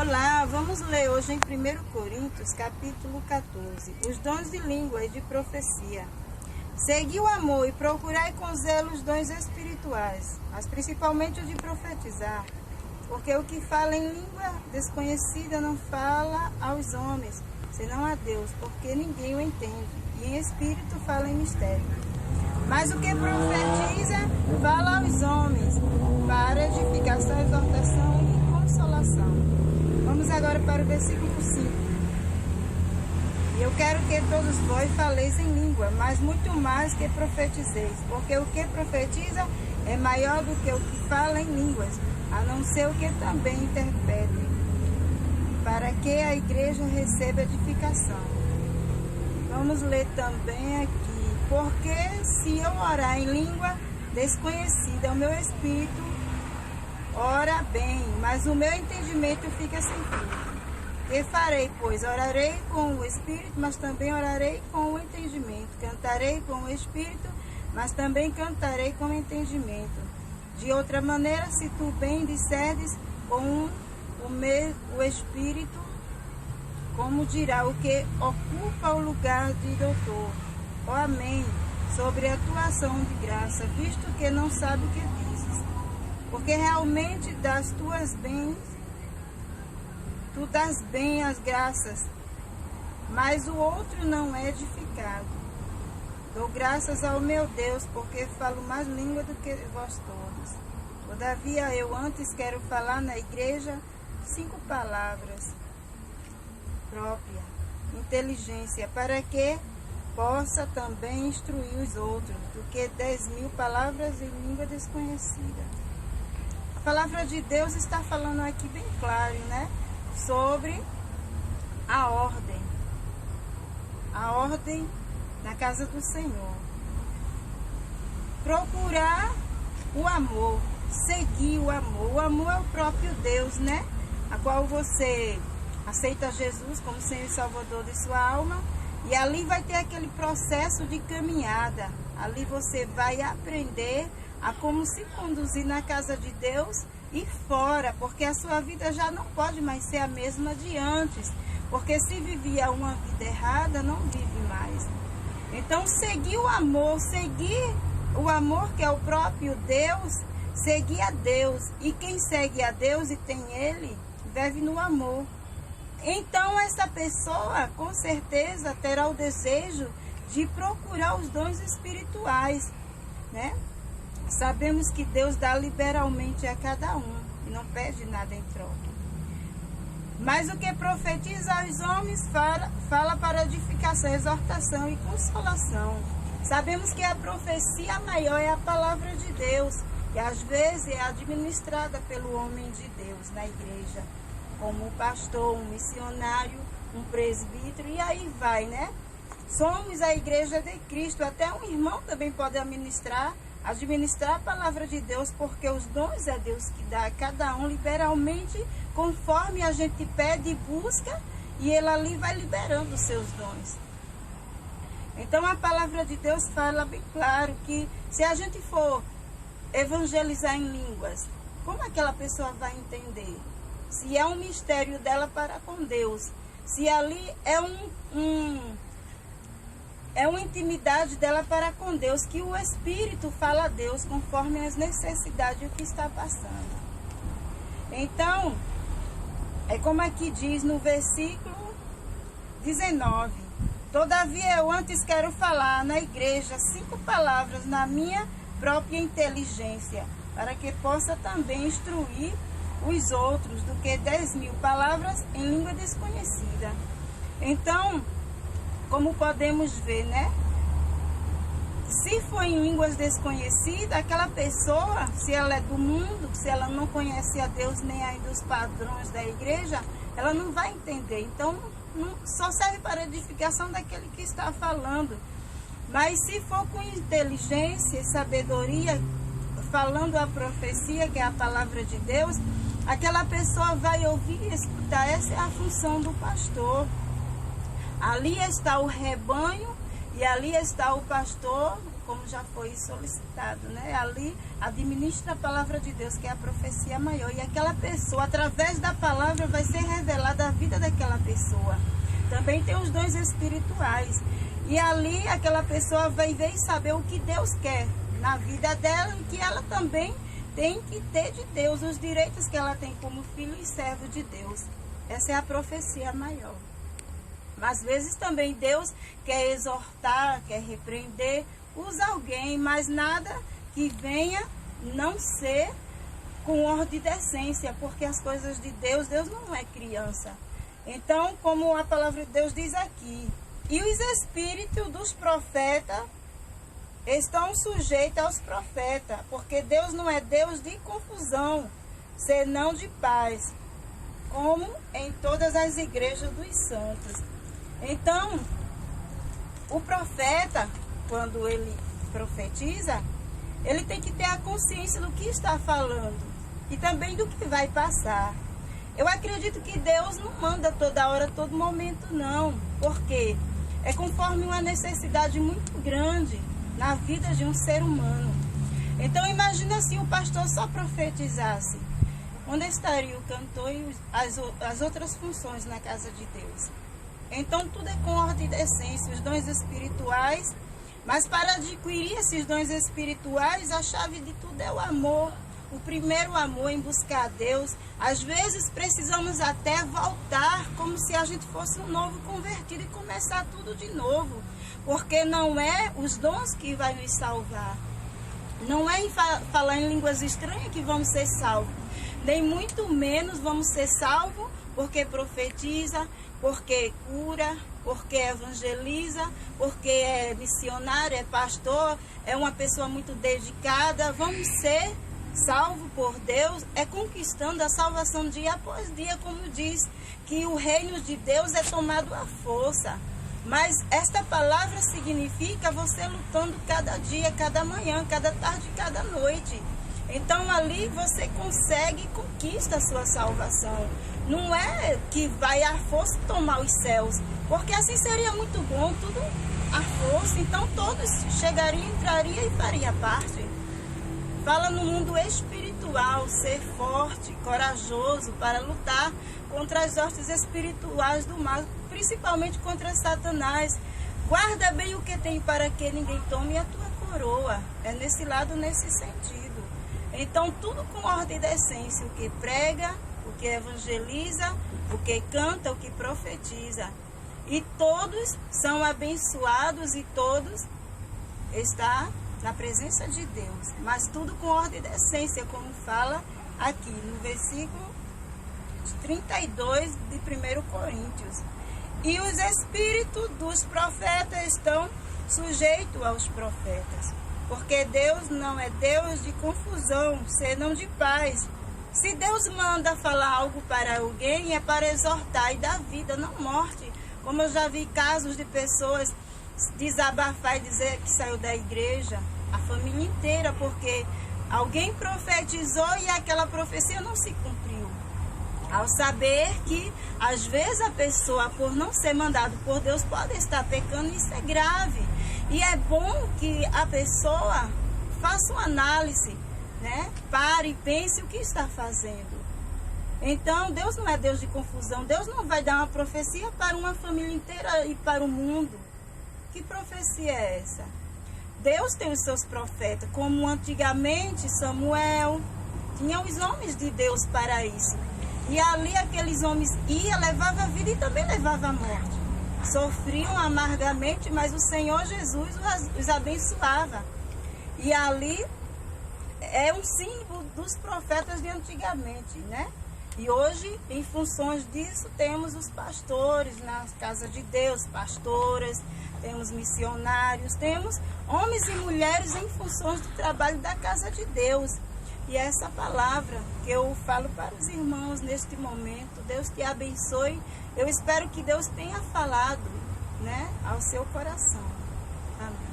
Olá, vamos ler hoje em 1 Coríntios, capítulo 14, os dons de língua e de profecia. Segui o amor e procurai com zelo os dons espirituais, mas principalmente o de profetizar, porque o que fala em língua desconhecida não fala aos homens, senão a Deus, porque ninguém o entende, e em espírito fala em mistério. Mas o que profetiza fala aos homens, para edificação, exortação e consolação. Vamos agora para o versículo 5. E eu quero que todos vós faleis em língua, mas muito mais que profetizeis, porque o que profetiza é maior do que o que fala em línguas, a não ser o que também interprete, para que a igreja receba edificação. Vamos ler também aqui. Porque se eu orar em língua desconhecida, o meu espírito ora bem, mas o meu entendimento fica sem fruto. Que farei, pois? Orarei com o espírito, mas também orarei com o entendimento. Cantarei com o espírito, mas também cantarei com o entendimento. De outra maneira, se tu bem disserdes com o espírito, como dirá o que ocupa o lugar de doutor? Oh, amém, sobre a tua ação de graça, visto que não sabe o que dizes. Porque realmente das tuas bens, tu dás bem as graças, mas o outro não é edificado. Dou graças ao meu Deus, porque falo mais língua do que vós todos. Todavia eu antes quero falar na igreja 5 palavras próprias, inteligência, para que possa também instruir os outros, do que 10.000 palavras em língua desconhecida. A palavra de Deus está falando aqui bem claro, né? Sobre a ordem na casa do Senhor. Procurar o amor, seguir o amor. O amor é o próprio Deus, né? A qual você aceita Jesus como Senhor e Salvador de sua alma. E ali vai ter aquele processo de caminhada. Ali você vai aprender a como se conduzir na casa de Deus e fora, porque a sua vida já não pode mais ser a mesma de antes. Porque se vivia uma vida errada, não vive mais. Então, seguir o amor que é o próprio Deus, seguir a Deus. E quem segue a Deus e tem Ele, vive no amor. Então, essa pessoa, com certeza, terá o desejo de procurar os dons espirituais, né? Sabemos que Deus dá liberalmente a cada um e não pede nada em troca. Mas o que profetiza aos homens fala para edificação, exortação e consolação. Sabemos que a profecia maior é a palavra de Deus, que às vezes é administrada pelo homem de Deus na igreja, como um pastor, um missionário, um presbítero, e aí vai, né? Somos a igreja de Cristo, até um irmão também pode administrar a palavra de Deus, porque os dons é Deus que dá a cada um liberalmente, conforme a gente pede e busca, e Ele ali vai liberando os seus dons. Então a palavra de Deus fala bem claro que se a gente for evangelizar em línguas, como aquela pessoa vai entender? Se é um mistério dela para com Deus, se ali é uma intimidade dela para com Deus, que o Espírito fala a Deus conforme as necessidades e o que está passando. Então, é como aqui diz no versículo 19. Todavia eu antes quero falar na igreja 5 palavras na minha própria inteligência, para que possa também instruir os outros, do que 10.000 palavras em língua desconhecida. Então, como podemos ver, né? Se for em línguas desconhecidas, aquela pessoa, se ela é do mundo, se ela não conhece a Deus nem ainda os padrões da igreja, ela não vai entender. Então, só serve para edificação daquele que está falando. Mas se for com inteligência e sabedoria, falando a profecia, que é a palavra de Deus, aquela pessoa vai ouvir e escutar. Essa é a função do pastor. Ali está o rebanho e ali está o pastor como já foi solicitado, né? Ali administra a palavra de Deus, que é a profecia maior. E aquela pessoa, através da palavra, vai ser revelada a vida daquela pessoa. Também tem os dons espirituais. E ali aquela pessoa vai ver e saber o que Deus quer na vida dela e que ela também tem que ter de Deus, os direitos que ela tem como filho e servo de Deus. Essa é a profecia maior. Às vezes também Deus quer exortar, quer repreender, usa alguém, mas nada que venha não ser com ordem e decência, porque as coisas de Deus não é criança. Então, como a palavra de Deus diz aqui, e os espíritos dos profetas estão sujeitos aos profetas, porque Deus não é Deus de confusão, senão de paz, como em todas as igrejas dos santos. Então, o profeta, quando ele profetiza, ele tem que ter a consciência do que está falando e também do que vai passar. Eu acredito que Deus não manda toda hora, todo momento, não, porque é conforme uma necessidade muito grande na vida de um ser humano. Então, imagina se o pastor só profetizasse. Onde estaria o cantor e as outras funções na casa de Deus? Então, tudo é com ordem e decência, os dons espirituais. Mas para adquirir esses dons espirituais, a chave de tudo é o amor. O primeiro amor em buscar a Deus. Às vezes precisamos até voltar como se a gente fosse um novo convertido e começar tudo de novo. Porque não é os dons que vai nos salvar. Não é em falar em línguas estranhas que vamos ser salvos. Nem muito menos vamos ser salvos porque profetiza, porque cura, porque evangeliza, porque é missionário, é pastor, é uma pessoa muito dedicada. Vamos ser salvos por Deus, é conquistando a salvação dia após dia, como diz, que o reino de Deus é tomado à força. Mas esta palavra significa você lutando cada dia, cada manhã, cada tarde, cada noite. Então ali você consegue e conquista a sua salvação. Não é que vai à força tomar os céus, porque assim seria muito bom, tudo à força. Então todos chegariam, entrariam e faria parte. Fala no mundo espiritual, ser forte, corajoso para lutar contra as hostes espirituais do mal, principalmente contra Satanás. Guarda bem o que tem para que ninguém tome a tua coroa. É nesse lado, nesse sentido. Então, tudo com ordem e decência. O que prega, o que evangeliza, o que canta, o que profetiza. E todos são abençoados e todos estão na presença de Deus. Mas tudo com ordem e decência, como fala aqui no versículo 32 de 1 Coríntios. E os espíritos dos profetas estão sujeitos aos profetas. Porque Deus não é Deus de confusão, senão de paz. Se Deus manda falar algo para alguém, é para exortar e dar vida, não morte. Como eu já vi casos de pessoas desabafar e dizer que saiu da igreja, a família inteira, porque alguém profetizou e aquela profecia não se cumpriu. Ao saber que, às vezes, a pessoa, por não ser mandado por Deus, pode estar pecando, isso é grave. E é bom que a pessoa faça uma análise, né? Pare e pense o que está fazendo. Então, Deus não é Deus de confusão. Deus não vai dar uma profecia para uma família inteira e para o mundo. Que profecia é essa? Deus tem os seus profetas, como antigamente Samuel, tinha os homens de Deus para isso. E ali aqueles homens iam, levavam a vida e também levavam a morte. Sofriam amargamente, mas o Senhor Jesus os abençoava. E ali é um símbolo dos profetas de antigamente, né? E hoje, em funções disso, temos os pastores na casa de Deus, pastoras, temos missionários, temos homens e mulheres em funções do trabalho da casa de Deus. E é essa palavra que eu falo para os irmãos neste momento. Deus te abençoe. Eu espero que Deus tenha falado, né, ao seu coração. Amém.